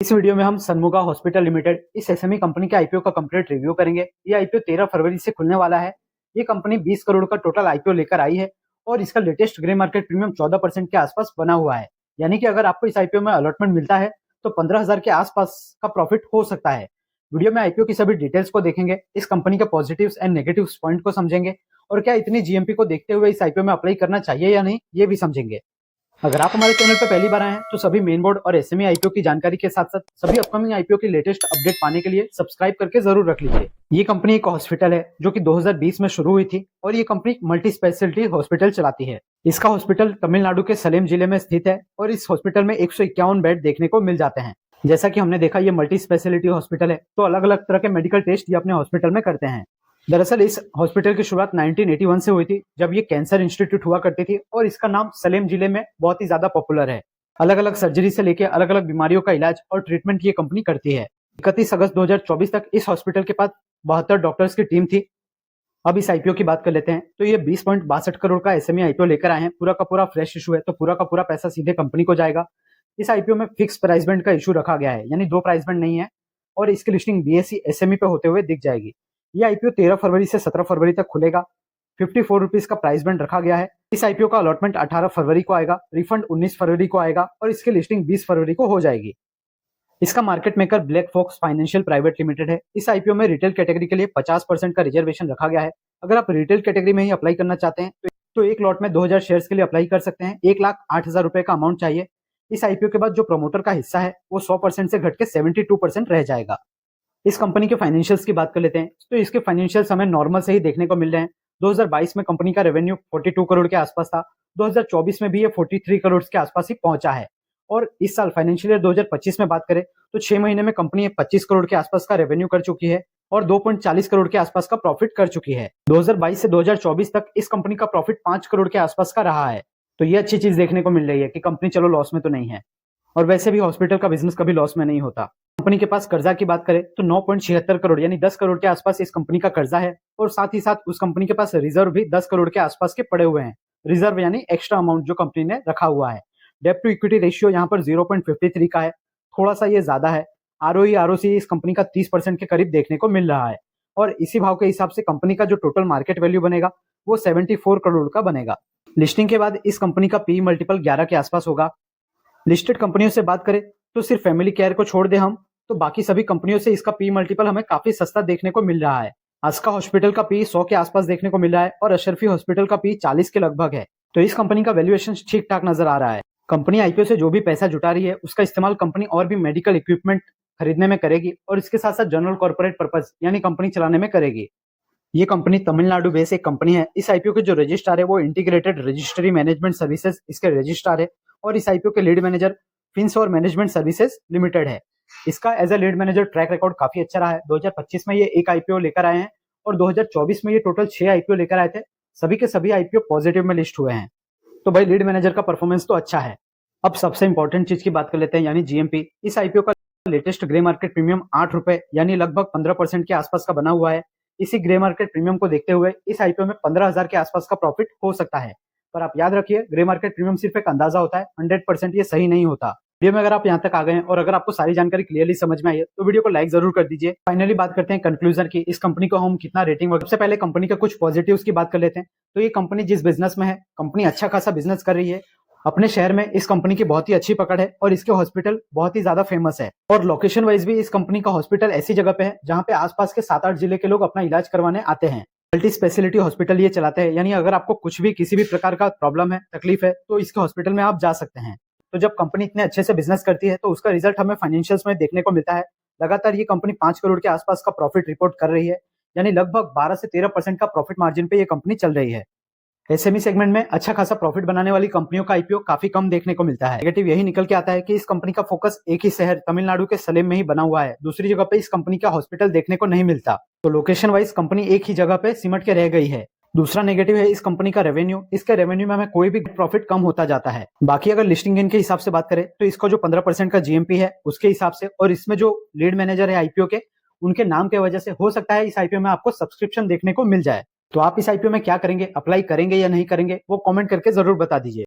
इस वीडियो में हम सनमुगा हॉस्पिटल लिमिटेड इस एसएमई कंपनी के आईपीओ का कंप्लीट रिव्यू करेंगे। ये आईपीओ 13 फरवरी से खुलने वाला है। ये कंपनी 20 करोड़ का टोटल आईपीओ लेकर आई है और इसका लेटेस्ट ग्रे मार्केट प्रीमियम 14% के आसपास बना हुआ है। यानी कि अगर आपको इस आईपीओ में अलॉटमेंट मिलता है तो 15,000 के आसपास का प्रॉफिट हो सकता है। वीडियो में आईपीओ की सभी डिटेल्स को देखेंगे, इस कंपनी के पॉजिटिव्स एंड नेगेटिव्स पॉइंट को समझेंगे और क्या इतनी जीएमपी को देखते हुए इस आईपीओ में अप्लाई करना चाहिए या नहीं, ये भी समझेंगे। अगर आप हमारे चैनल पर पहली बार आए हैं तो सभी मेन बोर्ड और एसएमई आईपीओ की जानकारी के साथ साथ सभी अपकमिंग आईपीओ की लेटेस्ट अपडेट पाने के लिए सब्सक्राइब करके जरूर रख लीजिए। ये कंपनी एक हॉस्पिटल है जो कि 2020 में शुरू हुई थी और ये कंपनी मल्टी स्पेशलिटी हॉस्पिटल चलाती है। इसका हॉस्पिटल तमिलनाडु के सलेम जिले में स्थित है और इस हॉस्पिटल में 151 बेड देखने को मिल जाते हैं। जैसा कि हमने देखा, ये मल्टी स्पेशलिटी हॉस्पिटल है तो अलग अलग तरह के मेडिकल टेस्ट ये अपने हॉस्पिटल में करते हैं। दरअसल इस हॉस्पिटल की शुरुआत 1981 से हुई थी, जब ये कैंसर इंस्टीट्यूट हुआ करती थी और इसका नाम सलेम जिले में बहुत ही ज्यादा पॉपुलर है। अलग अलग सर्जरी से लेकर अलग अलग बीमारियों का इलाज और ट्रीटमेंट ये कंपनी करती है। 31 अगस्त 2024 तक इस हॉस्पिटल के पास 72 डॉक्टर्स की टीम थी। अब इस आईपीओ की बात कर लेते हैं तो ये 20.62 करोड़ का एसएमई आईपीओ लेकर आए हैं। पूरा का पूरा फ्रेश इशू है तो पूरा का पूरा पैसा सीधे कंपनी को जाएगा। इस आईपीओ में फिक्स प्राइस बैंड का इशू रखा गया है, यानी दो प्राइस बैंड नहीं है और इसकी लिस्टिंग बीएसई एसएमई पे होते हुए दिख जाएगी। ये आईपीओ 13 फरवरी से 17 फरवरी तक खुलेगा। 54 रुपीज का प्राइस बैंड रखा गया है। इस आईपीओ का अलॉटमेंट 18 फरवरी को आएगा, रिफंड 19 फरवरी को आएगा और इसकी लिस्टिंग 20 फरवरी को हो जाएगी। इसका market maker Black Fox Financial Private Limited है। इस आईपीओ में रिटेल कैटेगरी के लिए 50% का रिजर्वेशन रखा गया है। अगर आप रिटेल कैटेगरी में ही अप्लाई करना चाहते हैं तो एक लॉट में 2000 शेयर्स के लिए अप्लाई कर सकते हैं। 1,08,000 रुपए का अमाउंट चाहिए। इस आईपीओ के बाद जो प्रमोटर का हिस्सा है वो 100% से घट के 72% रह जाएगा। इस कंपनी के फाइनेंशियल्स की बात कर लेते हैं तो इसके फाइनेंशियल्स हमें नॉर्मल से ही देखने को मिल रहे हैं। 2022 में कंपनी का रेवेन्यू 42 करोड़ के आसपास था। 2024 में भी ये 43 करोड़ के आसपास ही पहुंचा है और इस साल फाइनेंशियल ईयर 2025 में बात करें तो 6 महीने में कंपनी 25 करोड़ के आसपास का रेवेन्यू कर चुकी है और 2.40 करोड़ के आसपास का प्रॉफिट कर चुकी है। 2022 से 2024 तक इस कंपनी का प्रॉफिट 5 करोड़ के आसपास का रहा है। तो ये अच्छी चीज देखने को मिल रही है कि कंपनी चलो लॉस में तो नहीं है और वैसे भी हॉस्पिटल का बिजनेस कभी लॉस में नहीं होता। कंपनी के पास कर्जा की बात करें तो 9.76 करोड़ यानी 10 करोड़ के आसपास इस कंपनी का कर्जा है और साथ ही साथ उस कंपनी के पास रिजर्व भी 10 करोड़ के आसपास के पड़े हुए हैं। रिजर्व यानी एक्स्ट्रा अमाउंट जो कंपनी ने रखा हुआ है। डेब्ट टू इक्विटी रेशियो यहाँ पर 0.53 का है, थोड़ा सा ये ज्यादा है। आरओई आरओसी इस कंपनी का 30% के करीब देखने को मिल रहा है और इसी भाव के हिसाब से कंपनी का जो टोटल मार्केट वैल्यू बनेगा वो 74 करोड़ का बनेगा। लिस्टिंग के बाद इस कंपनी का पी मल्टीपल 11 के आसपास होगा। लिस्टेड कंपनियों से बात करें तो सिर्फ फैमिली केयर को छोड़ दे हम तो बाकी सभी कंपनियों से इसका पी मल्टीपल हमें काफी सस्ता देखने को मिल रहा है। अस्का हॉस्पिटल का पी 100 के आसपास देखने को मिल रहा है और अशरफी हॉस्पिटल का पी 40 के लगभग है। तो इस कंपनी का वैल्यूएशन ठीक ठाक नजर आ रहा है। कंपनी आईपीओ से जो भी पैसा जुटा रही है उसका इस्तेमाल कंपनी और भी मेडिकल इक्विपमेंट खरीदने में करेगी और इसके साथ साथ जनरल कॉर्पोरेट पर्पज यानी कंपनी चलाने में करेगी। ये कंपनी तमिलनाडु बेस्ड एक कंपनी है। इस आईपीओ के जो रजिस्ट्रार है वो इंटीग्रेटेड रजिस्ट्री मैनेजमेंट सर्विसेज इसके रजिस्ट्रार है और इस आईपीओ के लीड मैनेजर फिंस और मैनेजमेंट सर्विसेज लिमिटेड है। इसका as a lead manager track record काफी अच्छा रहा है। 2025 में ये एक आईपीओ लेकर आए हैं और 2024 में ये टोटल 6 आईपीओ लेकर आए थे। सभी के सभी आईपीओ पॉजिटिव में लिस्ट हुए हैं। तो भाई लीड मैनेजर का परफॉर्मेंस तो अच्छा है। अब सबसे इंपॉर्टेंट चीज की बात कर लेते हैं यानी जीएमपी। इस आईपीओ का लेटेस्ट ग्रे मार्केट प्रीमियम 8 रुपए यानी लगभग 15% के आसपास का बना हुआ है। इसी ग्रे मार्केट प्रीमियम को देखते हुए इस आईपीओ में 15,000 के आसपास का प्रॉफिट हो सकता है। पर आप याद रखिए, ग्रे मार्केट प्रीमियम सिर्फ एक अंदाजा होता है, 100% ये सही नहीं होता। वीडियो में अगर आप यहाँ तक आ गए हैं और अगर आपको सारी जानकारी क्लियरली समझ में आई है तो वीडियो को लाइक जरूर कर दीजिए। फाइनली बात करते हैं कंक्लूजन की, इस कंपनी को हम कितना रेटिंग। सबसे पहले कंपनी का कुछ पॉजिटिव्स की बात कर लेते हैं। तो ये कंपनी जिस बिजनेस में है, कंपनी अच्छा खासा बिजनेस कर रही है। अपने शहर में इस कंपनी की बहुत ही अच्छी पकड़ है और इसके हॉस्पिटल बहुत ही ज्यादा फेमस है और लोकेशन वाइज भी इस कंपनी का हॉस्पिटल ऐसी जगह पे है जहाँ पे आसपास के 7-8 जिले के लोग अपना इलाज करवाने आते हैं। मल्टी स्पेशलिटी हॉस्पिटल ये चलाते हैं, यानी अगर आपको कुछ भी किसी भी प्रकार का प्रॉब्लम है, तकलीफ है तो इसके हॉस्पिटल में आप जा सकते हैं। तो जब कंपनी इतने अच्छे से बिजनेस करती है तो उसका रिजल्ट हमें फाइनेंशियल्स में देखने को मिलता है। लगातार ये कंपनी 5 करोड़ के आसपास का प्रॉफिट रिपोर्ट कर रही है, यानी लगभग 12 से 13% का प्रॉफिट मार्जिन पे ये कंपनी चल रही है। एसएमई सेगमेंट में अच्छा खासा प्रॉफिट बनाने वाली कंपनियों का आईपीओ काफी कम देखने को मिलता है। नेगेटिव यही निकल के आता है कि इस कंपनी का फोकस एक ही शहर तमिलनाडु के सलेम में ही बना हुआ है। दूसरी जगह पे इस कंपनी का हॉस्पिटल देखने को नहीं मिलता, तो लोकेशन वाइज कंपनी एक ही जगह पे सिमट के रह गई है। दूसरा नेगेटिव है इस कंपनी का रेवेन्यू। इसके रेवेन्यू में हमें कोई भी प्रॉफिट कम होता जाता है। बाकी अगर लिस्टिंग गेन के हिसाब से बात करें तो इसका जो 15% का जीएमपी है उसके हिसाब से और इसमें जो लीड मैनेजर है आईपीओ के, उनके नाम के वजह से हो सकता है इस आईपीओ में आपको सब्सक्रिप्शन देखने को मिल जाए। तो आप इस आईपीओ में क्या करेंगे, अप्लाई करेंगे या नहीं करेंगे, वो कमेंट करके जरूर बता दीजिए।